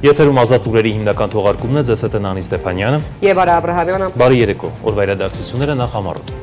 Եթերում ազատ լուրերի հիմնական թողարկումն է, ձեզ հետ Նանի Ստեփանյանը եւ Արա Աբրահամյանը։ Բարի երեկո, օրվա իրադարձությունները նախամարոտ։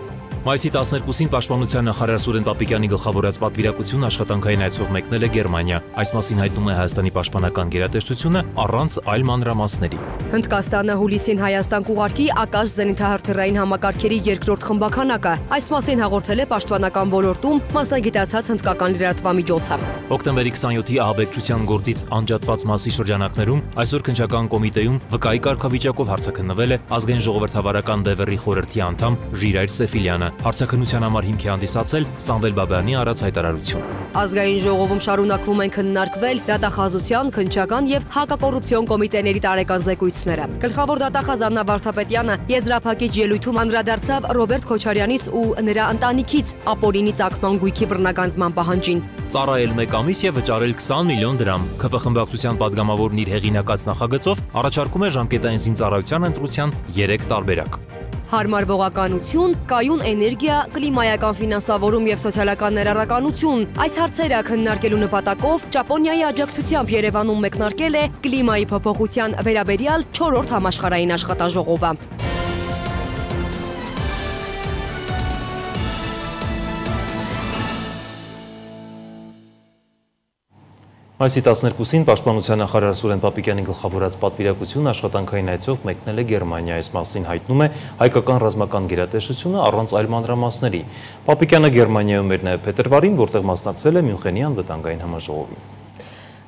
Մայիսի 12-ին Պաշտպանության նախարար Սուրեն Պապիկյանի գլխավորած պատվիրակություն աշխատանքային այցով մեկնել է Գերմանիա։ Այս մասին հայտնում է Հայաստանի պաշտպանական գերատեսչությունը առանց այլ մանրամասների։ Հնդկաստանը հուլիսին Հայաստան կուղարկի Ակաշ զենիթահրթիռային համակարգերի երկրորդ խմբականակը։ Այս մասին հաղորդել է պաշտպանական ոլորտում մասնագիտացած հնդկական լրատվամիջոցը։ Հոկտեմբերի 27-ի ահաբեկչության գործից անջատված մասի շրջանակներում այսօր քննչական կոմիտեում վկայի կարգավիճակով հարցաքննվել է ազգային ժողովրդավարական Դևերի խորհրդի անդամ Ժիրայր Սեֆիլյանը։ Հարցաքննության համար հիմք է հանդիսացել Սամվել Բաբայանի արած հայտարարությունը։ Ազգային ժողովում շարունակվում են քննարկվել դատախազության, քննչական եւ հակակոռուպցիոն կոմիտեների տարեկան զեկույցները։ Գլխավոր դատախազ Աննա Վարդապետյանը եզրափակիչ ելույթում անդրադարձավ Ռոբերտ Քոչարյանից ու նրա ընտանիքից ապօրինի ծագման գույքի բռնագանձման պահանջին։ Ծառայել 1 ամիս եւ վճարել 20 միլիոն դրամ։ ՔՊ խմբակցության падգամավորն իր հեղինակած նախագծով առաջարկում է ժամկետային զինծառայության ընտրության 3 տարբերակ։ Հարմարվողականություն, կայուն էներգիա, կլիմայական ֆինանսավորում եւ սոցիալական ներառականություն։ Այս հարցերը քննարկելու նպատակով Ճապոնիայի աջակցությամբ Երևանում մեկնարկել է կլիմայի փոփոխության վերաբերյալ 4-րդ համաշխարհային աշխատաժողովը։ Մայիսի 12-ին Պաշտպանության նախարար Սուրեն Պապիկյանի գլխավորած պատվիրակությունն աշխատանքային այցով մեկնել է Գերմանիա։ Այս մասին հայտնում է հայկական ռազմական գերատեսչությունը առանց այլ մանրամասների։ Պապիկյանը Գերմանիայում էր նաև փետրվարին, որտեղ մասնակցել է Մյունխենի անվտանգային համաժողովին։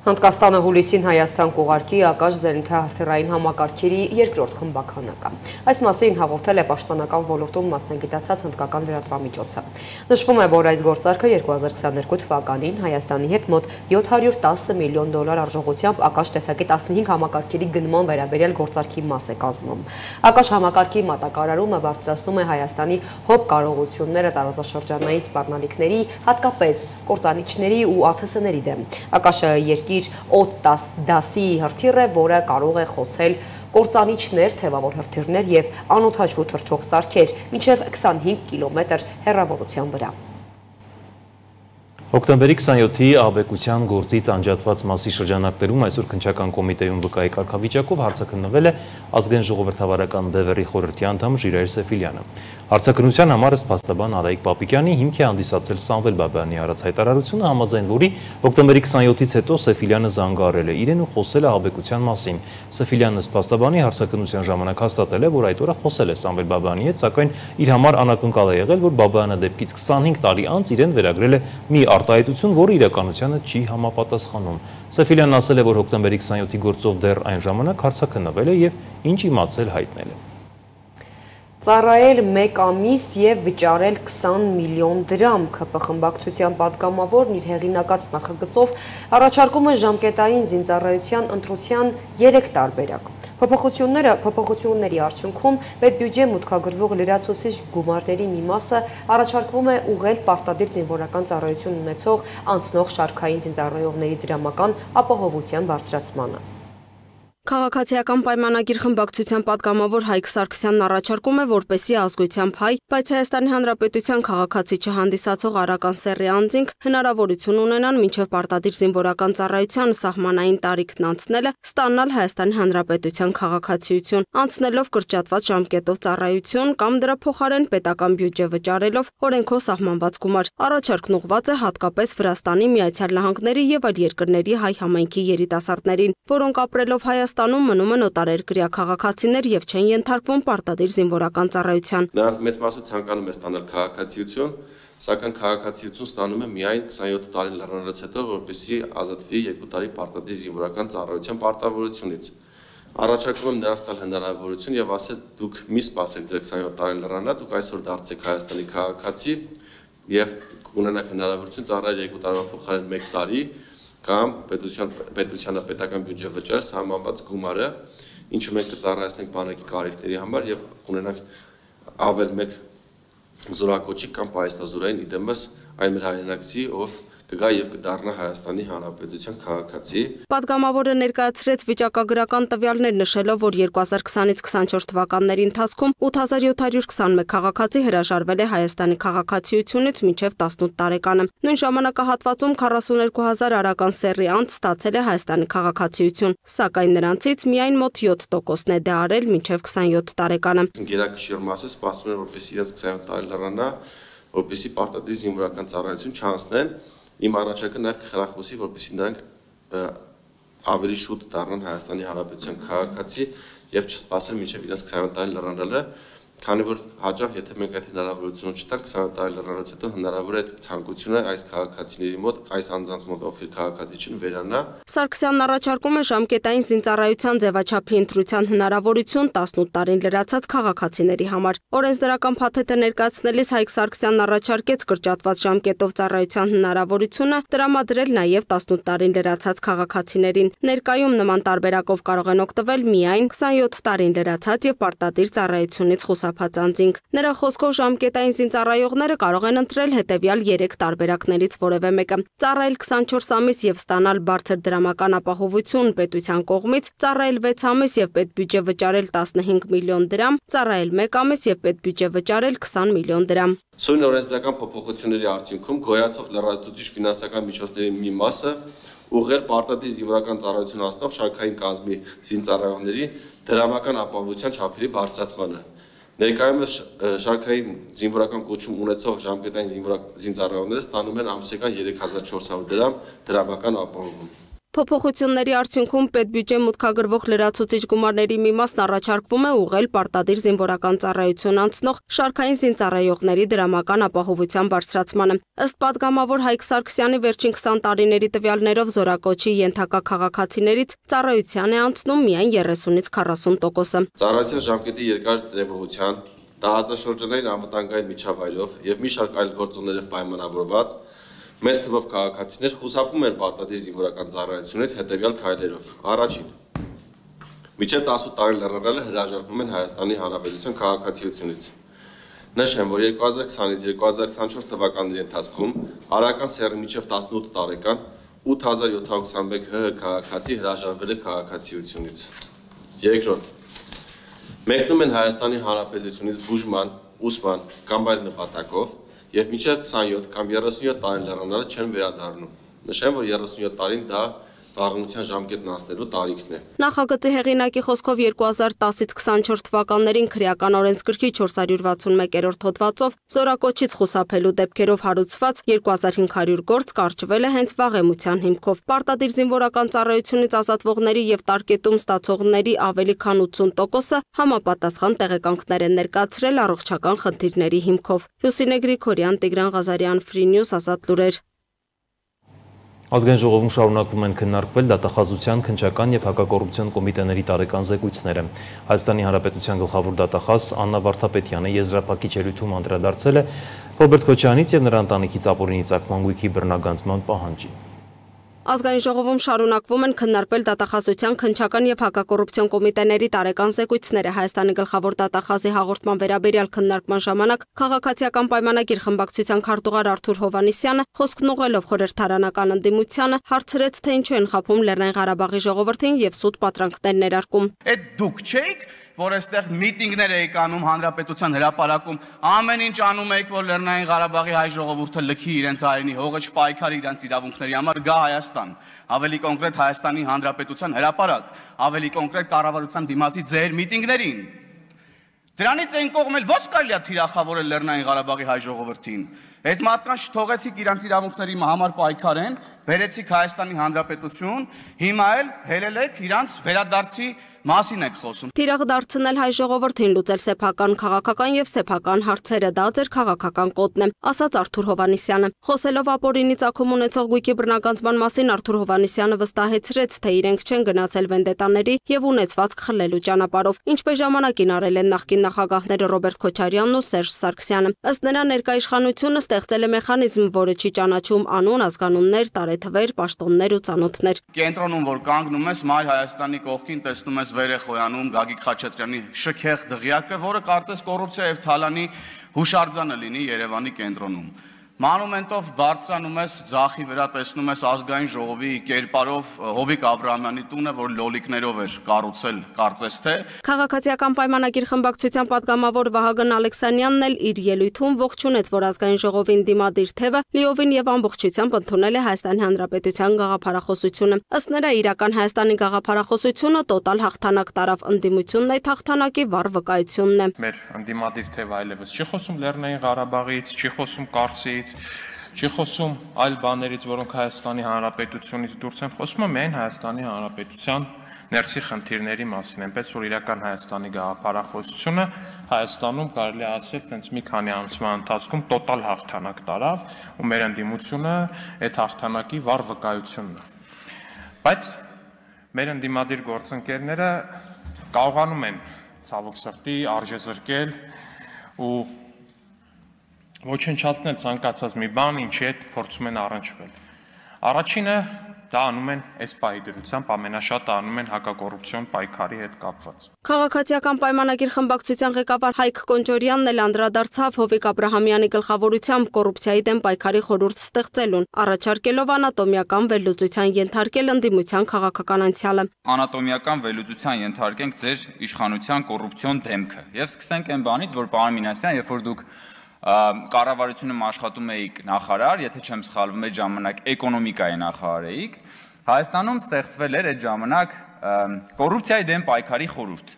Հնդկաստանը հուլիսին Հայաստան կուղարկի Ակաշ զենիթահրթիռային համակարգերի երկրորդ խմբականակը։ Այս մասին հաղորդել է պաշտպանական ոլորտում մասնագիտացած հնդկական լրատվամիջոցը։ Նշվում է, որ այս գործարքը 2022 թվականին Հայաստանի հետ մոտ 710 միլիոն դոլար արժողությամբ Ակաշ տեսակի 15 համակարգերի գնման վերաբերյալ գործարքի մաս է կազմում։ Ակաշ համակարգի մատակարարումը բարձրացնում է Հայաստանի հոբ կարողությունները տարածաշրջանային սպառնալիքների, հատկապես կործանիչների ու ԱԹՍ-ների դեմ։ Ակաշը երկիր օդ դասի հրթիռ է, որը կարող է խոցել կործանիչներ, թևավոր հրթիռներ եւ անօդաչու թռչող սարքեր մինչեւ 25 կիլոմետր հեռավորության վրա։ Հոկտեմբերի 27-ի ահաբեկության գործից անջատված մասի շրջանակներում այսօր քննչական կոմիտեում վկայի կարգավիճակով հարցաքննվել է ազգային ժողովրդավարական Դևերի խորհրդի անդամ Ժիրայր Սեֆիլյանը։ Հարցաքննության համար ըստ փաստաբան Արայիկ Պապիկյանի հիմք է հանդիսացել Սամվել Բաբայանի արած հայտարարությունը, համաձայն որի հոկտեմբերի 27-ից հետո Սեֆիլյանը զանգահարել է իրեն ու խոսել է ահաբեկության մասին։ Սեֆիլյանը ըստ փաստաբանի հարցաքննության ժամանակ հաստատել է, որ այդ օրը խոսել է Սամվել Բաբայանի հետ, սակայն իր համար անակնկալ է եղել, որ Բաբայանը դեպքից 25 տարի անց իրեն վերագրել է մի արտահայտություն, որը իրականությանը չի համապատասխանում։ Սեֆիլյանն ասել է, որ հոկտեմբերի 27-ի գործով դեռ այն ժամանակ հարցաքննվել է եւ ինչ իմացել հայտնել է։ Ծառայել 1 ամիս եւ վճարել 20 միլիոն դրամ ՔՊ խմբակցության падգամավորն իր հեղինակած նախագծով առաջարկում է ժամկետային զինծառայության ընտրության 3 տարբերակ։ Փոփոխությունների արդյունքում պետբյուջե մուտքագրվող լրացուցիչ գումարների մի մասը առաջարկվում է ուղղել պարտադիր զինվորական ծառայություն ունեցող անցնող շարքային զինծառայողների դրամական ապահովության բարձրացմանը։ Քաղաքացիական պայմանագիր խմբակցության падգամավոր Հայկ Սարգսյանն առաջարկում է, որպեսզի ազգությամբ հայ, բայց Հայաստանի Հանրապետության քաղաքացի չհանդիսացող արական սեռի անձինք հնարավորություն ունենան մինչև պարտադիր զինվորական ծառայության սահմանային տարիքն անցնելը ստանալ Հայաստանի Հանրապետության քաղաքացիություն, անցնելով կրճատված ժամկետով ծառայություն կամ դրա փոխարեն պետական բյուջե վճարելով օրենքով սահմանված գումար։ Առաջարկն ուղղված է հատկապես Վրաստանի, Միացյալ Նահանգների եւ այլ երկրների հայ համայնքի երիտասարդներին, որոնք ապրելով Հայաստանում մնում են օտարերկրյա քաղաքացիներ եւ չեն ենթարկվում պարտադիր զինվորական ծառայության։ Նրանց մեծ մասը ցանկանում է ստանալ քաղաքացիություն, սակայն քաղաքացիություն ստանում է միայն 27 տարի լրանալուց հետո, որպեսզի ազատվի 2 տարի պարտադիր զինվորական ծառայության պարտավորությունից։ Առաջարկում եմ նրանց տալ հնարավորություն եւ ասել դուք մի սպասեք ձեր 27 տարի լրանալը, դուք այսօր դարձեք Հայաստանի քաղաքացի եւ կունենաք հնարավորություն ծառայել 2 տարվա փոխարեն 1 տարի կամ պետությանը պետական բյուջե վճարել սահմանված գումարը, ինչը մենք կծառայեցնենք բանակի կարիքների համար եւ ունենանք ավել մեկ զորակոչիկ կամ պայստազորային իդեմս այն մեր հայրենակցի, ով կգա եւ կդառնա Հայաստանի Հանրապետության քաղաքացի։ Պատգամավորը ներկայացրեց վիճակագրական տվյալներ, նշելով, որ 2020-ից 24 թվականների ընթացքում 8721 քաղաքացի հրաժարվել է Հայաստանի քաղաքացիությունից մինչև 18 տարեկանը։ Նույն ժամանակահատվածում 42000 արական սեռի անձ ստացել է Հայաստանի քաղաքացիություն, սակայն նրանցից միայն մոտ 7%-ն է դա արել մինչև 27 տարեկանը։ Գերակշիռ մասը սպասում են, որպեսզի իրենց 27 տարի լրանա, որպեսզի պարտադիր զինվորական ծառայություն չանցնեն։ Իմ առաջարկը նաև կխրախուսի, որպեսզի նրանք ավելի շուտ դառնան Հայաստանի Հանրապետության քաղաքացի եւ չսպասեն մինչեւ իրենց 27 տարի լրանալը, քանի որ հաճախ եթե մենք այդ հնարավորությունը չտանք 27 տարի լրանալուց հետո հնարավոր է այդ ցանկությունը այս քաղաքացիների մոտ, այս անձանց մոտ, ովքեր քաղաքացի չեն, վերանա։ Սարգսյանն առաջարկում է ժամկետային զինծառայության ձևաչափի ընտրության հնարավորություն 18 տարին լրացած քաղաքացիների համար։ Օրենսդրական փաթեթը ներկայացնելիս Հայկ Սարգսյանն առաջարկեց կրճատված ժամկետով ծառայության հնարավորությունը տրամադրել նաև 18 տարին լրացած քաղաքացիներին։ Ներկայում նման տարբերակով կարող են օգտվել միայն 27 տարին լրացած եւ պարտադիր ծառայությունից խուսափած անձինք։ Նրա խոսքով ժամկետային զինծառայողները կարող են ընտրել հետևյալ 3 տարբերակներից որևէ մեկը՝ ծառայել 24 ամիս եւ ստանալ բարձր դրամական ապահովություն պետության կողմից, ծառայել 6 ամիս եւ պետբյուջե վճարել 15 միլիոն դրամ, ծառայել 1 ամիս եւ պետբյուջե վճարել 20 միլիոն դրամ։ Սույն օրենսդրական փոփոխությունների արդյունքում գոյացող լրացուցիչ ֆինանսական միջոցների մի մասը ուղղել պարտադիր զինվորական ծառայություն անցնող շարքային կազմի զինծառայողների դրամական ապահովության չափերի բարձրացմանը։ Ներկայումս շարքային զինվորական կոչում ունեցող ժամկետային զինծառայողները ստանում են ամսական 3400 դրամ դրամական ապահովում։ Փոփոխությունների արդյունքում պետբյուջե մուտքագրվող լրացուցիչ գումարների մի մասն առաջարկվում է ուղղել պարտադիր զինվորական ծառայություն անցնող շարքային զինծառայողների դրամական ապահովության բարձրացմանը։ Ըստ պատգամավոր Հայկ Սարգսյանի վերջին 20 տարիների տվյալներով զորակոչի ենթակա քաղաքացիներից ծառայության է անցնում միայն 30-ից 40%-ը։ Ծառայության ժամկետի երկար տևողության, տարածաշրջանային անվտանգային միջավայրով եւ մի շարք այլ գործոններով պայմանավորված մեծ թվով քաղաքացիներ խուսափում են պարտադիր զինվորական ծառայությունից հետևյալ քայլերով։ Առաջին, մինչև 18 տարի լրանալը հրաժարվում են Հայաստանի Հանրապետության քաղաքացիությունից։ Նշեմ, որ 2020-ից 2024 թվականների ընթացքում արական սեռի մինչև 18 տարեկան 8721 ՀՀ քաղաքացի հրաժարվել է քաղաքացիությունից։ Երկրորդ, մեկնում են Հայաստանի Հանրապետությունից բուժման, ուսման կամ այլ նպատակով եւ մինչեւ 27 կամ 37 տարի լրանալը չեն վերադառնում։ Նշեմ, որ 37 տարին դա դառնության ժամկետն անցնելու տարիքն է։ Նախագծի հեղինակի խոսքով 2010-ից 24 թվականներին քրեական օրենսգրքի 461-րդ հոդվածով զորակոչից խուսափելու դեպքերով հարուցված 2500 գործ կարճվել է հենց վաղեմության հիմքով։ Պարտադիր զինվորական ծառայությունից ազատվողների եւ տարկետում ստացողների ավելի քան 80%-ը համապատասխան տեղեկանքներ են ներկայացրել առողջական խնդիրների հիմքով։ Լուսինե Գրիգորյան, Տիգրան Ղազարյան, Free News, Ազատ լուրեր։ Ազգային ժողովում շարունակվում են քննարկվել դատախազության, քննչական եւ հակակոռուպցիոն կոմիտեների տարեկան զեկույցները։ Հայաստանի Հանրապետության գլխավոր դատախազ Աննա Վարդապետյանը եզրափակիչ ելույթում անդրադարձել է Ռոբերտ Քոչարյանից եւ նրա ընտանիքի ապօրինի ծագման գույքի բռնագանձման պահանջին։ Ազգային ժողովում շարունակվում են քննարկվել դատախազության, քննչական եւ հակակոռուպցիոն կոմիտեների տարեկան զեկույցները։ Հայաստանի գլխավոր դատախազի հաղորդման վերաբերյալ քննարկման ժամանակ քաղաքացիական պայմանագիր խմբակցության քարտուղար Արթուր Հովհաննիսյանը խոսքն ուղղելով խորհրդարանական ընդդիմությանը հարցրեց, թե ինչու են խաբում Լեռնային Ղարաբաղի ժողովրդին եւ սուտ պատրանքներ ներարկում։ Այդ դուք չեք, որ այստեղ միտինգներ եք անում հանրապետության հրապարակում, ամեն ինչ անում եք, որ Լեռնային Ղարաբաղի հայ ժողովուրդը լքի իրենց հայրենի հողը, չպայքարի իրենց իրավունքների համար, գա Հայաստան, ավելի կոնկրետ Հայաստանի Հանրապետության հրապարակ, ավելի կոնկրետ կառավարության դիմացի ձեր միտինգներին։ Դրանից այն կողմել ոչ կարելի է թիրախավորել Լեռնային Ղարաբաղի հայ ժողովրդին։ Այդ մարդկանց չթողեցիք իրանց իրավունքների համար պայքարեն, բերեցիք Հայաստանի Հանրապետություն, հիմա էլ հելել եք իրանց վերադարձի մասին եք խոսում։ Թիրախ դարձնել հայ ժողովրդին, լուծել սեփական, քաղաքական եւ սեփական հարցերը, դա ձեր քաղաքական կոդն է, ասաց Արթուր Հովհաննիսյանը։ Խոսելով ապօրինի ծագում ունեցող գույքի բռնագանձման մասին Արթուր Հովհաննիսյանը վստահեցրեց, թե իրենք չեն գնացել վենդետաների եւ ունեցվածք խլելու ճանապարհով, ինչպես ժամանակին արել են նախկին նախագահները Ռոբերտ Քոչարյանն ու Սերժ Սարգսյանը։ Ըստ նրա, ներկա իշխանությունը ստեղծել է մեխանիզմ, որը չի ճանաչում անուն, ազգանուններ, տարեթվեր, պաշտոններ ու ծանոթներ։ Կենտրոնում, որ կանգնում ես Մայր Հայաստանի կողքին, տեսնում ես վեր է խոյանում Գագիկ Խաչատրյանի շքեղ դղյակը, որը կարծես կոռուպցիա եւ թալանի հուշարձանը լինի Երևանի կենտրոնում։ Մանումենտով բարձրանում ես ձախի վրա, տեսնում ես ազգային ժողովի կերպարով Հովիկ Աբրահամյանի տունը, որ լոլիկներով էր կառուցել, կարծես թե։ Քաղաքացիական պայմանագիր խմբակցության պատգամավոր Վահագն Ալեքսանյանն էլ իր ելույթում ողջունեց, որ ազգային ժողովին դիմադիր թևը լիովին եւ ամբողջությամբ ընդունել է Հայաստանի Հանրապետության գաղափարախոսությունը։ Ըստ նրա, իրական Հայաստանի գաղափարախոսությունը տոտալ հաղթանակ տարավ, ընդդիմությունն այդ հաղթանակի վառ վկայությունն է։ Մեր ընդդիմադիր թևը այլևս չի խոսում Լեռնային Ղարաբաղից, չի խոսում Կարսից, չի խոսում այլ բաներից, որոնք Հայաստանի Հանրապետությունից դուրս են, խոսում է միայն Հայաստանի Հանրապետության ներսի խնդիրների մասին, այնպես որ իրական Հայաստանի գաղափարախոսությունը Հայաստանում կարելի է ասել, տենց մի քանի ամսվա ընթացքում տոտալ հաղթանակ տարավ, ու մեր ընդդիմությունը այդ հաղթանակի վառ վկայությունն է։ Բայց մեր ընդդիմադիր գործընկերները կարողանում են ցավոք սրտի արժեզրկել ու ոչնչացնել ցանկացած մի բան, ինչի հետ փորձում են առնչվել։ Առաջինը դա անում են այս պահի դրությամբ, ամենաշատը անում են հակակոռուպցիոն պայքարի հետ կապված։ Քաղաքացիական պայմանագիր խմբակցության ղեկավար Հայկ Կոնջորյանն էլ անդրադարձավ Հովիկ Աբրահամյանի գլխավորությամբ կոռուպցիայի դեմ պայքարի խորհուրդ ստեղծելուն, առաջարկելով անատոմիական վերլուծության ենթարկել ընդդիմության քաղաքական անցյալը։ Անատոմիական վերլուծության ենթարկենք ձեր իշխանության կոռուպցիոն դեմքը եւ սկսենք այն բանից, որ պարոն Մինասյան, երբ որ դուք կառավարությունում աշխատում էիք նախարար, եթե չեմ սխալվում, այդ ժամանակ էկոնոմիկայի նախարար էիք, Հայաստանում ստեղծվել էր այդ ժամանակ կոռուպցիայի դեմ պայքարի խորհուրդ։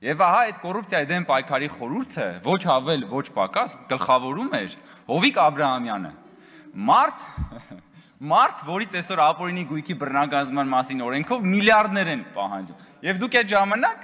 Եվ ահա այդ կոռուպցիայի դեմ պայքարի խորհուրդը ոչ ավել, ոչ պակաս գլխավորում էր Հովիկ Աբրահամյանը։ Մարդ, որից այսօր ապօրինի գույքի բռնագազման մասին օրենքով միլիարդներ են պահանջում։ Եվ դուք այդ ժամանակ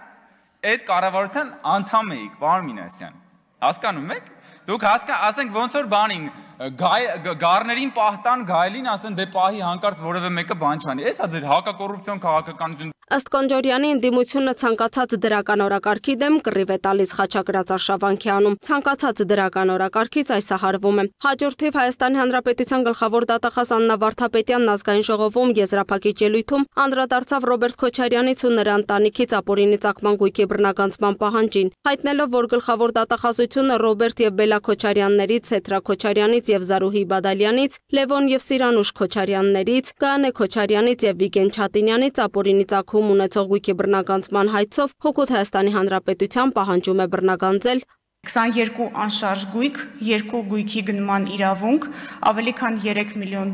այդ կառավարության անդամ էիք, պարոն Մինասյան։ Հասկանում եք։ Դուք ասենք ոնց որ բանին գառներին պահտան գայլին ասեն դե պահի հանկարծ որևէ մեկը բան չանի։ Էսա ձեր հակակոռուպցիոն քաղաքականություն։ Ըստ Կոնջորյանի, ընդդիմությունը ցանկացած դրական օրակարգի դեմ կռիվ է տալիս Խաչակրաց արշավանքի անում։ Ցանկացած դրական օրակարգից այսահարվում է։ Հաջորդիվ Հայաստանի Հանրապետության գլխավոր դատախազ Աննա Վարդապետյանն ազգային ժողովում եզրափակիչ ելույթում անդրադարձավ Ռոբերտ Քոչարյանից ու նրա ընտանիքից ապօրինի ծագման գույքի բռնագանձման պահանջին, հայտնելով, որ գլխավոր դատախազությունը Ռոբերտ եւ Բելա Քոչարյաններից, Սեթրա Քոչարյանից եւ Զարուհի Բադալյանից, Լևոն եւ Սիրանուշ Քոչարյաններից, Գանե Քոչարյանից եւ Վիգեն Չատինյանից ապօրինի ծագում ունեցող գույքի բռնագանձման հայցով հօգուտ Հայաստանի Հանրապետության պահանջում է բռնագանձել 22 անշարժ գույք, 2 գույքի գնման իրավունք, ավելի քան $3 միլիոն,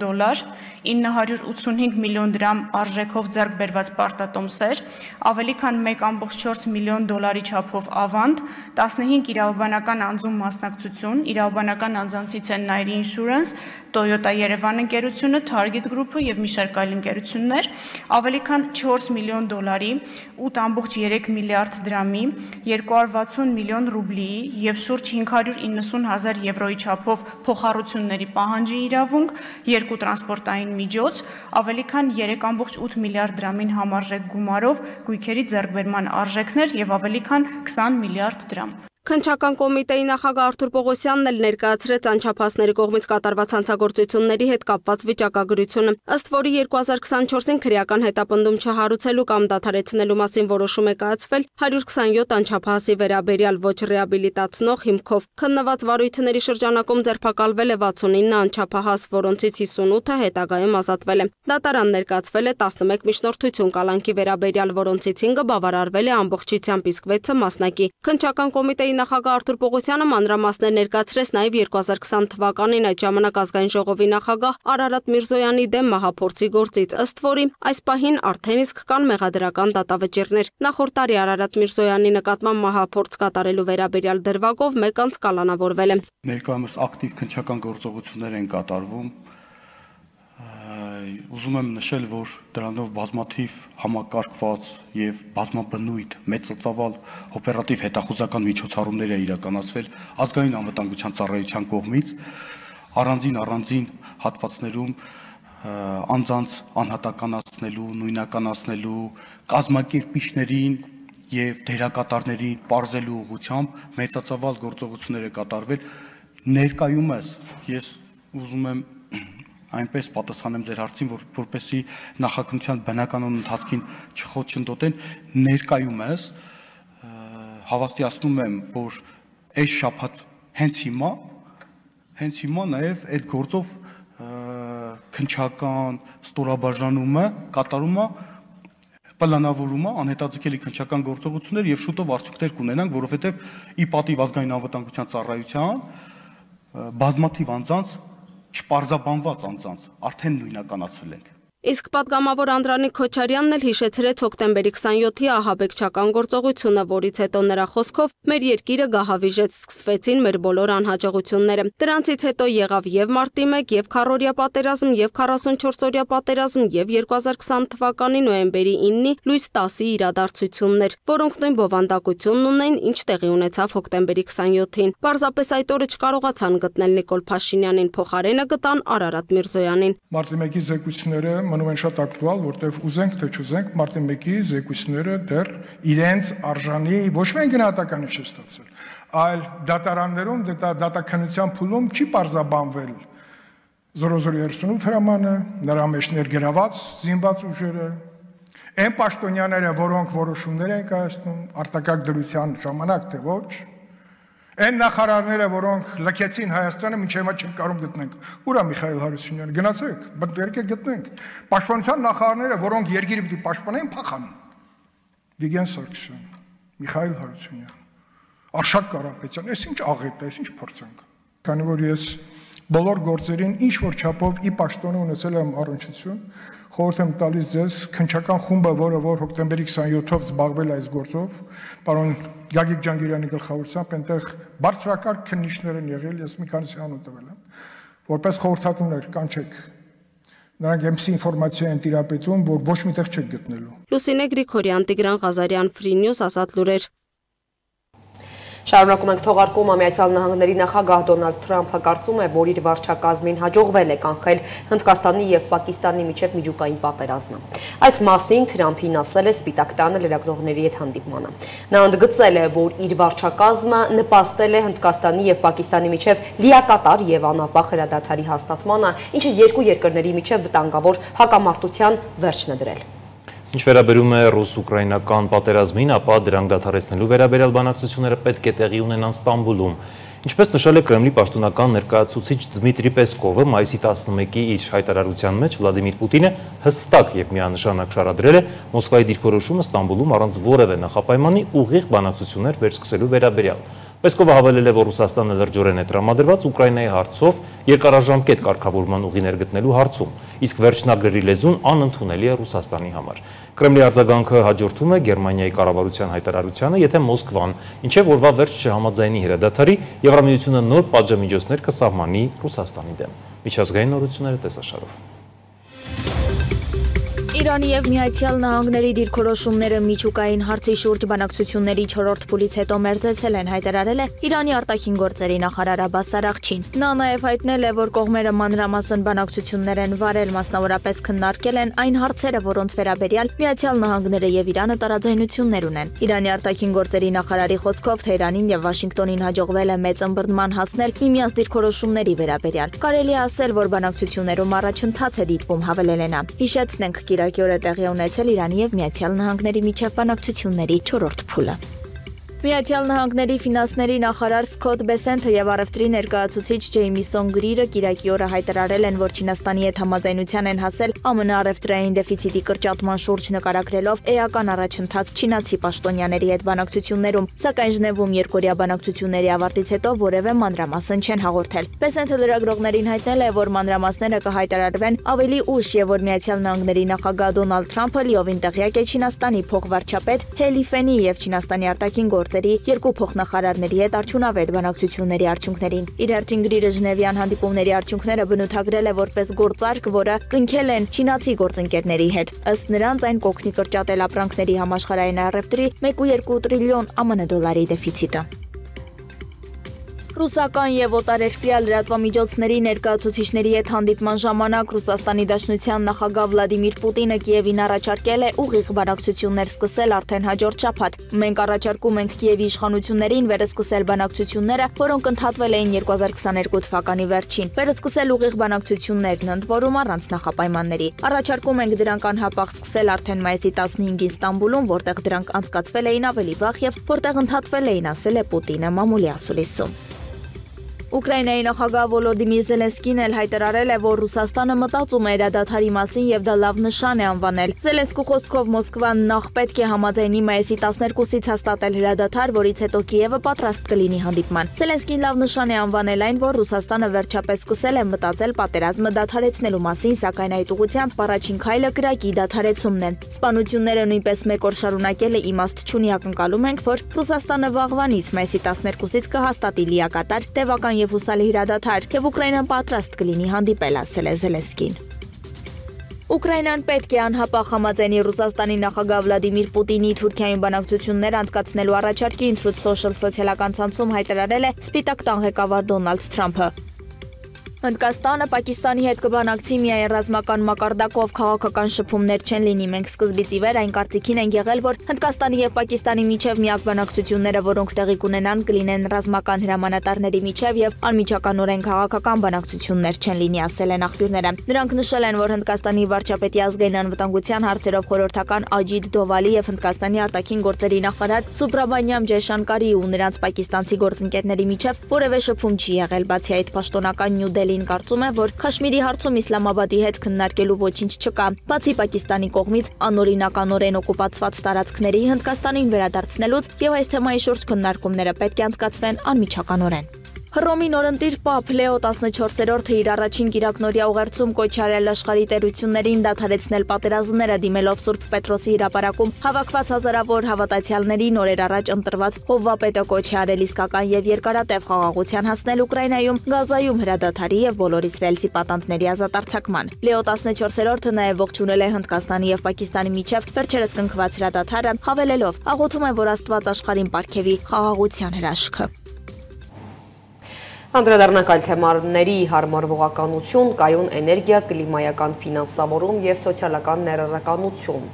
985 միլիոն դրամ արժեքով ձեռք բերված պարտատոմսեր, ավելի քան $1.4 միլիոն չափով ավանդ, 15 իրավաբանական անձում մասնակցություն, իրավաբանական անձանցից են Nairi Insurance, Toyota Երևան ընկերությունը, Target Group-ը եւ մի շարք այլ ընկերություններ, ավելի քան $4 միլիոն, 8.3 միլիարդ դրամի, 260 միլիոն ռուբլիի եւ շուրջ 590,000 եվրոյի չափով փոխառությունների պահանջի իրավունք, 2 տրանսպորտային միջոց, ավելի քան 3.8 միլիարդ դրամին համարժեք գումարով գույքերի ձեռքբերման արժեքներ եւ ավելի քան 20 միլիարդ դրամ։ Քննչական կոմիտեի նախագահ Արթուր Պողոսյանն էլ ներկայացրեց անչափահասների կողմից կատարված հանցագործությունների հետ կապված վիճակագրությունը, ըստ որի 2024-ին քրեական հետապնդում չհարուցելու կամ դադարեցնելու մասին որոշում է կայացվել 127 անչափահասի վերաբերյալ ոչ ռեաբիլիտացնող հիմքով։ Քննված վարույթների շրջանակում ձերբակալվել է 69 անչափահաս, որոնցից 58-ը հետագայում ազատվել է։ Դատարան ներկայացվել է 11 միջնորդություն կալանքի վերաբերյալ, որոնցից 5-ը բավարարվել է ամբողջությամբ, իսկ 6-ը մասնակի։ Քննչական կոմիտեի նախագահ Արթուր Պողոսյանը մանրամասներ ներկայացրեց նաև 2020 թվականին այդ ժամանակ ազգային ժողովի նախագահ Արարատ Միրզոյանի դեմ մահափորձի գործից, ըստ որի այս պահին արդեն իսկ կան մեղադրական դատավճիռներ։ Նախորդ տարի Արարատ Միրզոյանի նկատմամբ մահափորձ կատարելու վերաբերյալ դրվագով 1 անձ կալանավորվել է։ Ներկայումս ակտիվ քննչական գործողություններ են կատարվում։ Ուզում եմ նշել, որ դրանով բազմաթիվ համակարգված եւ բազմաբնույթ մեծածավալ օպերատիվ հետախուզական միջոցառումներ է իրականացվել ազգային անվտանգության ծառայության կողմից առանձին հատվածներում անձանց անհատականացնելու, նույնականացնելու, կազմակերպիչներին եւ դերակատարներին պարզելու ուղղությամբ մեծածավալ գործողություններ է կատարվել։ Ներկայումս ես ուզում եմ այնպես պատասխանեմ ձեր հարցին, որպեսզի նախաքննության բնականոն ընթացքին չխոչընդոտեն, ներկայումս հավաստիացնում եմ, որ այս շաբաթ հենց հիմա հենց հիմա նաև այդ գործով քննչական ստորաբաժանումը կատարում է պլանավորումը, անհետաձգելի քննչական գործողություններ եւ շուտով արդյունքներ կունենանք, որովհետեւ ի պատիվ ազգային անվտանգության ծառայության բազմաթիվ անձանց, չպարզաբանված անձանց արդեն նույնականացրել ենք։ Իսկ պատգամավոր Անդրանիկ Քոչարյանն էլ հիշեցրեց հոկտեմբերի 27-ի ահաբեկչական գործողությունը, որից հետո նրա խոսքով մեր երկիրը գահավիժեց, սկսվեցին մեր բոլոր անհաջողությունները։ Դրանցից հետո եղավ եւ մարտի 1, եւ քառօրյա պատերազմ, եւ 44-օրյա պատերազմ, եւ 2020 թվականի նոյեմբերի 9-ի լույս 10-ի իրադարձություններ, որոնք նույն բովանդակությունն ունեն, ինչ տեղի ունեցավ հոկտեմբերի 27-ին։ Պարզապես այդ օրը չկարողացան գտնել Նիկոլ Փաշինյանին, փոխարենը գտան Արարատ Միրզոյանին։ Մարտի 1-ի զեկույցները մնում են շատ ակտուալ, որտեղ ուզենք թե չուզենք, մարտի 1-ի զեկույցները դեռ իրենց արժանի ոչ միայն գնահատականի չի ստացել, այլ դատարաններում դատաքննության փուլում չի պարզաբանվել 0038 հրամանը, նրա մեջ ներգրաված զինված ուժերը, այն պաշտոնյաները, որոնք որոշումներ են կայացնում, արտակարգ դրության ժամանակ թե ոչ, այն նախարարները, որոնք լքեցին Հայաստանը, մինչև հիմա չենք կարող գտնենք։ Ուր է Միխայել Հարությունյանը, գնացեք, եկեք գտնենք։ Պաշտպանության նախարարները, որոնք երկիրը պիտի պաշտպանեն, փախան։ Վիգեն Սարգսյան, Միխայել Հարությունյան, Արշակ Կարապետյան, այս ինչ աղետ է, այս ինչ փորձանք։ Քանի որ ես բոլոր գործերին ինչ որ չափով ի պաշտոնը ունեցել եմ առնչություն, խորհուրդ եմ տալիս ձեզ քննչական խումբը, որը հոկտեմբերի 27-ով զբաղվել է այս գործով, պարոն Գագիկ Ջանգիրյանի գլխավորությամբ, այնտեղ բարձրակարգ քննիչներ են եղել, ես մի քանիսի անուն տվել եմ, որպես խորհրդատուներ կանչեք։ Նրանք այնպիսի ինֆորմացիա են տիրապետում, որ ոչ միտեղ չեք գտնելու։ Լուսինե Գրիգորյան, Տիգրան Ղազարյան, Free News, Ազատ լուրեր։ Շարունակում ենք թողարկումը Միացյալ Նահանգների նախագահ Դոնալդ Թրամփը կարծում է, որ իր վարչակազմին հաջողվել է կանխել Հնդկաստանի եւ Պակիստանի միջև միջուկային պատերազմը։ Այս մասին Թրամփին ասել է Սպիտակ տանը լրագրողների հետ հանդիպմանը։ Նա ընդգծել է, որ իր վարչակազմը նպաստել է Հնդկաստանի եւ Պակիստանի միջև լիակատար եւ անապահ հրադադարի հաստատմանը, ինչը երկու երկրների միջև վտանգավոր հակամարտության վերջն է դրել։ Ինչ վերաբերում է ռուս-ուկրաինական պատերազմին, ապա դրանք դադարեցնելու վերաբերյալ բանակցությունները պետք է տեղի ունենան Ստամբուլում։ Ինչպես նշել է Կրեմլի պաշտոնական ներկայացուցիչ Դմիտրի Պեսկովը, մայիսի 11-ի իր հայտարարության մեջ Վլադիմիր Պուտինը հստակ եւ միանշանակ շարադրել է Մոսկվայի դիրքորոշումը Ստամբուլում առանց որևէ նախապայմանի ուղիղ բանակցություններ վերսկսելու վերաբերյալ։ Պեսկովը հավելել է, որ Ռուսաստանը լրջորեն է տրամադրված Ուկրաինայի հարցով երկարաժամկետ կարգավորման ուղիներ գտնելու հարցում, իսկ վերջնագրերի լեզուն անընդունելի է Ռուսաստանի համար։ Կրեմլի արձագանքը հաջորդում է Գերմանիայի կառավարության հայտարարությանը, եթե Մոսկվան ինչև օրվա վերջ չհամաձայնի հրադադարի, Եվրամիությունը նոր պատժամիջոցներ կսահմանի Ռուսաստանի դեմ։ Միջազգային նորությունները տեսաշարով։ Իրանի եւ Միացյալ Նահանգների դիրքորոշումները միջուկային հարցի շուրջ բանակցությունների 4-րդ փուլից հետո մերձեցել են, հայտարարել է Իրանի արտաքին գործերի նախարար Աբբաս Արաղչին։ Նա նաեւ հայտնել է, որ կողմերը մանրամասն բանակցություններ են վարել, մասնավորապես քննարկել են այն հարցերը, որոնց վերաբերյալ Միացյալ Նահանգները եւ Իրանը տարաձայնություններ ունեն։ Իրանի արտաքին գործերի նախարարի խոսքով Թեհրանին եւ Վաշինգտոնին հաջողվել է մեծ ըմբռնման հասնել միմյանց դիրքորոշումների վերաբերյալ։ Կարելի է ասել, որ բանակցություններում առաջընթաց է դիտվում, հավելել է նա։ Հիշեցնենք, կիրակի օրը տեղի ունեցել Իրանի եւ Միացյալ Նահանգների միջև բանակցությունների 4-րդ փուլը։ Միացյալ Նահանգների ֆինանսների նախարար Սքոթ Բեսենթը եւ առևտրի ներկայացուցիչ Ջեյմիսոն Գրիրը կիրակի օրը հայտարարել են, որ Չինաստանի հետ համաձայնության են հասել ԱՄՆ առևտրային դեֆիցիտի կրճատման շուրջ նկարագրելով էական առաջընթաց չինացի պաշտոնյաների հետ բանակցություններում, սակայն Ժնևում երկօրյա բանակցությունների ավարտից հետո որևէ մանրամասն չեն հաղորդել։ Բեսենթը լրագրողներին հայտնել է, որ մանրամասները կհայտարարվեն ավելի ուշ եւ որ Միացյալ Նահանգների նախագահ Դոնալդ Թրամփը լիովին տեղյակ է Չինաստանի փոխվարչապետ Հելի Ֆենի եւ Չինաստանի արտաքին երկու փոխնախարարների հետ արդյունավետ բանակցությունների արդյունքներին։ Իր հերթին Գրիրը Ժնևյան հանդիպումների արդյունքները բնութագրել է որպես գործարք, որը կնքել են չինացի գործընկերների հետ։ Ըստ նրանց այն կօգնի կրճատել ապրանքների համաշխարհային առևտրի 1.2 տրիլիոն ԱՄՆ դոլարի դեֆիցիտը։ Ռուսական եւ օտարերկրյա լրատվամիջոցների ներկայացուցիչների հետ հանդիպման ժամանակ Ռուսաստանի Դաշնության նախագահ Վլադիմիր Պուտինը Կիևին առաջարկել է ուղիղ բանակցություններ սկսել արդեն հաջորդ շաբաթ։ Մենք առաջարկում ենք Կիևի իշխանություններին վերսկսել բանակցությունները, որոնք ընդհատվել էին 2022 թվականի վերջին։ Վերսկսել ուղիղ բանակցություններն ընդ որում առանց նախապայմանների։ Առաջարկում ենք դրանք անհապաղ սկսել արդեն մայիսի 15-ին Ստամբուլում, որտեղ դրանք անցկացվել էին ավելի վաղ եւ որտեղ ընդհատվել էին, ասել է Պուտինը մամուլի ասուլիսում։ Ուկրաինայի նախագահ Վոլոդիմիր Զելենսկին էլ հայտարարել է, որ Ռուսաստանը մտածում է հրադադարի մասին եւ դա լավ նշան է անվանել։ Զելենսկու խոսքով Մոսկվան նախ պետք է համաձայնի մայիսի 12-ից հաստատել հրադադար, որից հետո Կիևը պատրաստ կլինի հանդիպման։ Զելենսկին լավ նշան է անվանել այն, որ Ռուսաստանը վերջապես սկսել է մտածել պատերազմը դադարեցնելու մասին, սակայն այդ ուղղությամբ առաջին քայլը կրակի դադարեցումն է։ Սպանությունները նույնպես մեկ օր շարունակելը իմաստ չունի, ակնկալում ենք, որ Ռուսաստանը վաղվանից մայիսի 12-ից կհաստատի լիակատար տևական եւ հուսալի հրադադար եւ Ուկրաինան պատրաստ կլինի հանդիպել, ասել է Զելենսկին։ Ուկրաինան պետք է անհապաղ համաձայնի Ռուսաստանի նախագահ Վլադիմիր Պուտինի Թուրքիայում բանակցություններ անցկացնելու առաջարկին, Truth Social սոցիալական ցանցում հայտարարել է Սպիտակ տան ղեկավար Դոնալդ Թրամփը։ Հնդկաստանը Պակիստանի հետ կբանակցի միայն ռազմական մակարդակով, քաղաքական շփումներ չեն լինի։ Մենք սկզբից ի վեր այն կարծիքին ենք եղել, որ Հնդկաստանի եւ Պակիստանի միջև միակ բանակցությունները, որոնք տեղի կունենան, կլինեն ռազմական հրամանատարների միջև եւ անմիջականորեն քաղաքական բանակցություններ չեն լինի, ասել են աղբյուրները։ Նրանք նշել են, որ Հնդկաստանի վարչապետի ազգային անվտանգության հարցերով խորհրդական Աջիդ Դովալի եւ Հնդկաստանի արտաքին գործերի նախարար Սուբրաբանյամ Ջեշանկարի ու նրանց պակիստանցի գործընկերների միջև որևէ շփում չի եղել, բացի այդ պաշտոնական Նյու Դելին կարծում է, որ Քաշմիրի հարցում Իսլամաբադի հետ քննարկելու ոչինչ չկա։ Բացի Պակիստանի կողմից անօրինականորեն օկուպացված տարածքների Հնդկաստանին վերադարձնելուց եւ այս թեմայի շուրջ քննարկումները պետք է անցկացվեն անմիջականորեն։ Հռոմի նորընտիր Պապ Լեո 14-րդը իր առաջին կիրակնօրյա ուղերձում կոչ արել աշխարհի տերություններին դադարեցնել պատերազմները, դիմելով Սուրբ Պետրոսի հրապարակում հավաքված հազարավոր հավատացյալների նորեր առաջ ընտրված հովվապետը կոչ արել իսկական եւ երկարատև խաղաղության հասնել Ուկրաինայում, Գազայում հրադադարի եւ բոլոր իսրայելցի պատանդների ազատարձակման։ Լեո 14-րդը նաեւ ողջունել է Հնդկաստանի եւ Պակիստանի միջև վերջերս կնքված հրադադարը, հավելելով. աղոթում եմ, որ Աստված աշխարհին պարգևի խաղաղության հրաշքը։ Անդրադառնանք այլ թեմաների հարմարվողականություն, կայուն էներգիա, կլիմայական ֆինանսավորում եւ սոցիալական ներառականություն։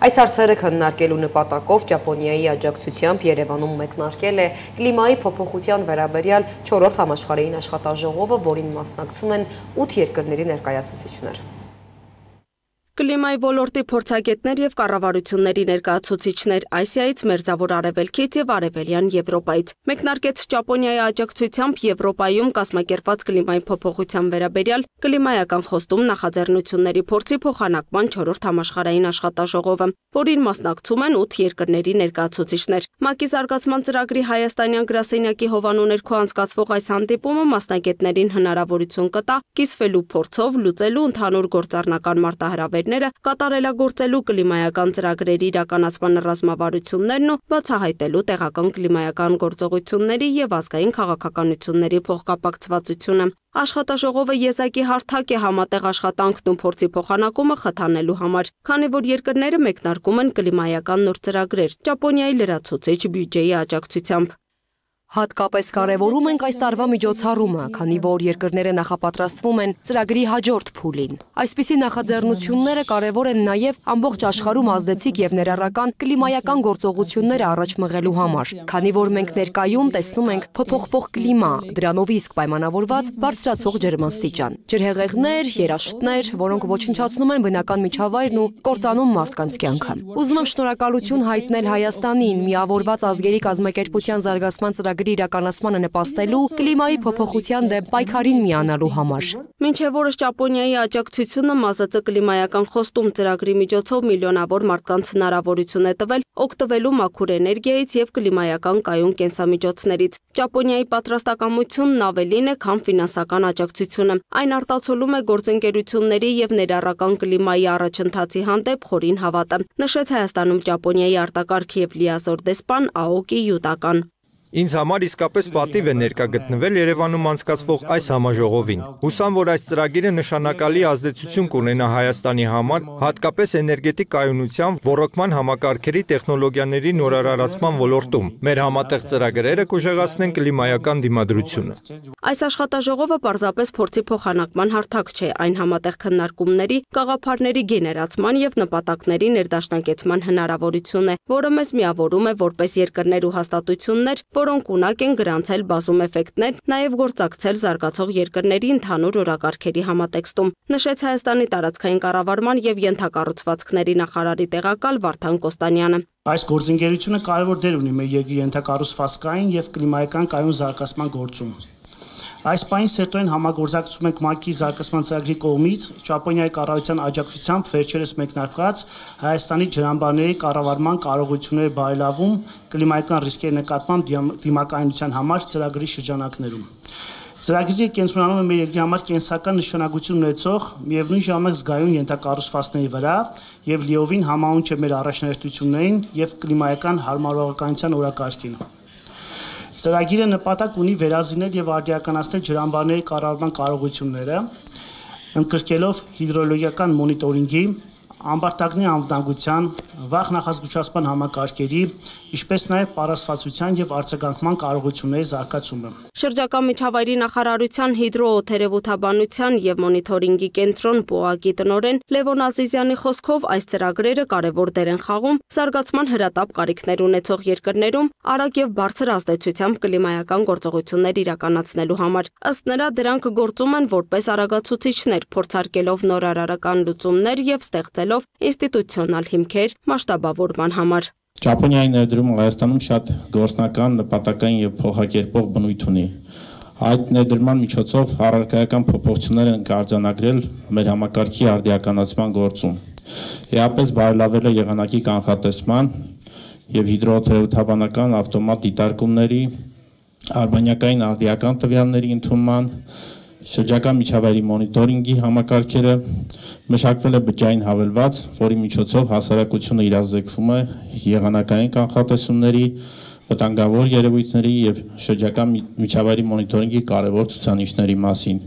Այս հարցերը քննարկելու նպատակով Ճապոնիայի աջակցությամբ Երևանում մեկնարկել է կլիմայի փոփոխության վերաբերյալ 4-րդ համաշխարհային աշխատաժողովը, որին մասնակցում են 8 երկրների ներկայացուցիչներ։ Կլիմայի ոլորտի փորձագետներ եւ կառավարությունների ներկայացուցիչներ Ասիայից, Մերձավոր Արևելքից եւ Արևելյան Եվրոպայից մեկնարկեց Ճապոնիայի աջակցությամբ Եվրոպայում կազմակերպված կլիմայի փոփոխության վերաբերյալ կլիմայական խոստում նախաձեռնությունների փորձի փոխանակման 4-րդ համաշխարհային աշխատաժողովը, որին մասնակցում են 8 երկրների ներկայացուցիչներ։ ՄԱԿ-ի զարգացման ծրագրի հայաստանյան գրասենյակի հովանու ներքո անցկացվող այս հանդիպումը մասնագետներին հնարավորություն կտա կիսվելու փորձով լուծելու ընդհանուր գործառնական մարտահրավերները, կատարելագործելու կլիմայական ծրագրերի իրականացման ռազմավարություններն ու բացահայտելու տեղական կլիմայական գործողությունների եւ ազգային քաղաքականությունների փոխկապակցվածությունը։ Աշխատաժողովը եզակի հարթակ է համատեղ աշխատանքն ու փորձի փոխանակումը խթանելու համար, քանի որ երկրները մեկնարկում են կլիմայական նոր ծրագրեր Ճապոնիայի լրացուցիչ բյուջեի աջակցությամբ։ Հատկապես կարևորում ենք այս տարվա միջոցառումը, քանի որ երկրները նախապատրաստվում են ծրագրի հաջորդ փուլին։ Այսպիսի նախաձեռնությունները կարևոր են նաև ամբողջ աշխարհում ազդեցիկ եւ ներառական կլիմայական գործողությունները առաջ մղելու համար, քանի որ մենք ներկայում տեսնում ենք փոփոխվող կլիմա, դրանով իսկ պայմանավորված բարձրացող ջերմաստիճան, ջրհեղեղներ, երաշտներ, որոնք ոչնչացնում են բնական միջավայրն ու կործանում մարդկանց կյանքը։ Ուզում եմ շնորհակալություն հայտնել Հայաստանին միավորված ազգերի կազմակերպության զարգացման ծրագրի իրականացմանը նպաստելու կլիմայի փոփոխության դեմ պայքարին միանալու համար։ Մինչև օրս Ճապոնիայի աջակցությունը ՄԱԶԾ կլիմայական խոստում ծրագրի միջոցով միլիոնավոր մարդկանց հնարավորություն է տվել օգտվելու մաքուր էներգիայից եւ կլիմայական կայուն կենսամիջոցներից։ Ճապոնիայի պատրաստակամությունն ավելին է, քան ֆինանսական աջակցությունը։ Այն արտացոլում է գործընկերությունների եւ ներառական կլիմայի առաջընթացի հանդեպ խորին հավատը, նշեց Հայաստանում Ճապոնիայի արտակարգ եւ լիազոր դեսպան Աոկի Յուտական։ Ինձ համար իսկապես պատիվ է ներկա գտնվել Երևանում անցկացվող այս համաժողովին։ Հուսամ, որ այս ծրագիրը նշանակալի ազդեցություն կունենա Հայաստանի համար, հատկապես էներգետիկ կայունության, ոռոգման համակարգերի տեխնոլոգիաների նորարարացման ոլորտում։ Մեր համատեղ ծրագրերը կուժեղացնեն կլիմայական դիմադրությունը։ Այս աշխատաժողովը պարզապես փորձի փոխանակման հարթակ չէ, այն համատեղ քննարկումների, գաղափարների գեներացման եւ նպատակների ներդաշնակեցման հնարավորություն է, որը մեզ միավորում է որպես երկրներ ու հաստատություններ, որոնք ունակ են գրանցել բազում էֆեկտներ, նաև գործակցել զարգացող երկրների ընդհանուր օրակարգերի համատեքստում, նշեց Հայաստանի տարածքային կառավարման եւ ենթակառուցվածքների նախարարի տեղակալ Վարդան Կոստանյանը։ Այս գործընկերությունը կարևոր դեր ունի մեր երկրի ենթակառուցվածքային եւ կլիմայական կայուն զարգացման գործում։ Այս պահին սերտորեն համագործակցում ենք ՄԱԿ-ի զարգացման ծրագրի կողմից Ճապոնիայի կառավարության աջակցությամբ վերջերս մեկնարկված Հայաստանի ջրամբարների կառավարման կարողությունների բարելավում կլիմայական ռիսկերի նկատմամբ դիմակայունության համար ծրագրի շրջանակներում։ Ծրագիրը կենտրոնանում է մեր երկրի համար կենսական նշանակություն ունեցող միևնույն ժամանակ զգայուն ենթակառուցվածքների վրա եւ լիովին համահունչ է մեր առաջնահերթություններին եւ կլիմայական հարմարողականության օրակարգին։ Ծրագիրը նպատակ ունի վերազինել եւ արդիականացնել ջրամբարների կառավարման կարողությունները, ընդգրկելով հիդրոլոգիական մոնիտորինգի, ամբարտակների անվտանգության, վաղ նախազգուշացման համակարգերի, ինչպես նաև պարասվածության եւ արձագանքման կարողությունների զարգացումը։ Շրջակա միջավայրի նախարարության հիդրոօթերևութաբանության եւ մոնիթորինգի կենտրոն ՊՕԱԿ-ի տնօրեն Լևոն Ազիզյանի խոսքով այս ծրագրերը կարևոր դեր են խաղում զարգացման հրատապ կարիքներ ունեցող երկրներում արագ եւ բարձր ազդեցությամբ կլիմայական գործողություններ իրականացնելու համար։ Ըստ նրա, դրանք գործում են որպես արագացուցիչներ, փորձարկելով նորարարական լուծումներ եւ ստեղծելով ինստիտուցիոնալ հիմքեր մասշտաբավորման համար։ Ճապոնիայի ներդրումը Հայաստանում շատ գործնական, նպատակային եւ փոխակերպող բնույթ ունի։ Այդ ներդրման միջոցով առարկայական փոփոխություններ են արձանագրել մեր համակարգի արդիականացման գործում։ Էապես բարելավել է եղանակի կանխատեսման եւ հիդրոօթերևութաբանական ավտոմատ դիտարկումների, արբանյակային արդիական տվյալների ընդունման, շրջակա միջավայրի մոնիտորինգի համակարգերը, մշակվել է բջջային հավելված, որի միջոցով հասարակությունը իրազեկվում է եղանակային կանխատեսումների, վտանգավոր երևույթների եւ շրջակա միջավայրի մոնիտորինգի կարևոր ցուցանիշների մասին,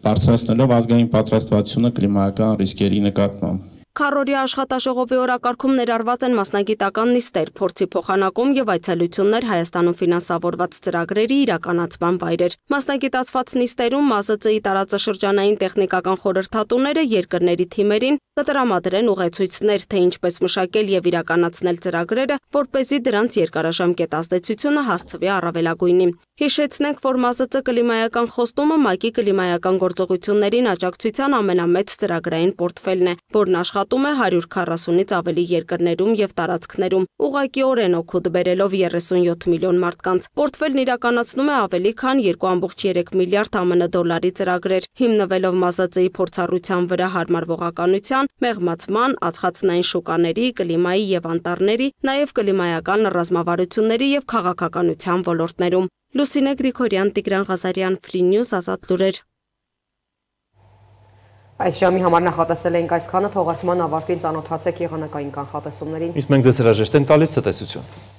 բարձրացնելով ազգային պատրաստվածությունը կլիմայական ռիսկերի նկատմամբ։ Քառօրյա աշխատաժողովի օրակարգում ներառված են մասնագիտական նիստեր, փորձի փոխանակում եւ այցելություններ Հայաստանում ֆինանսավորված ծրագրերի իրականացման վայրեր։ Մասնագիտացված նիստերում ՄԱԶԾ-ի տարածաշրջանային տեխնիկական խորհրդատուները երկրների թիմերին կտրամադրեն ուղեցույցներ, թե ինչպես մշակել եւ իրականացնել ծրագրերը, որպեսզի դրանց երկարաժամկետ ազդեցությունը հասցվի առավելագույնի։ Հիշեցնենք, որ ՄԱԶԾ կլիմայական խոստումը ՄԱԿ-ի կլիմայական գործողություններին աջակցության ամենամեծ ծրագրային պորտֆելն է, որն աշխատում է 140-ից ավելի երկրներում եւ տարածքներում, ուղղակիորեն օգուտ բերելով 37 միլիոն մարդկանց։ Պորտֆելն իրականացնում է ավելի քան 2.3 միլիարդ ԱՄՆ դոլարի ծրագրեր, հիմնվելով ՄԱԶԾ-ի փորձառության վրա հարմարվողականության, մեղմացման, ածխածնային շուկաների, կլիմայի եւ անտառների, նաեւ կլիմայական ռազմավարությունների եւ քաղաքականության ոլորտներում։ Լուսինե Գրիգորյան, Տիգրան Ղազարյան, Free News, Ազատ լուրեր։ Այս ժամի համար նախատեսել ենք այսքանը, թողարկման ավարտին ծանոթացեք եղանակային կանխատեսումներին։ Իսկ մենք ձեզ հրաժեշտ ենք տալիս ցտեսություն։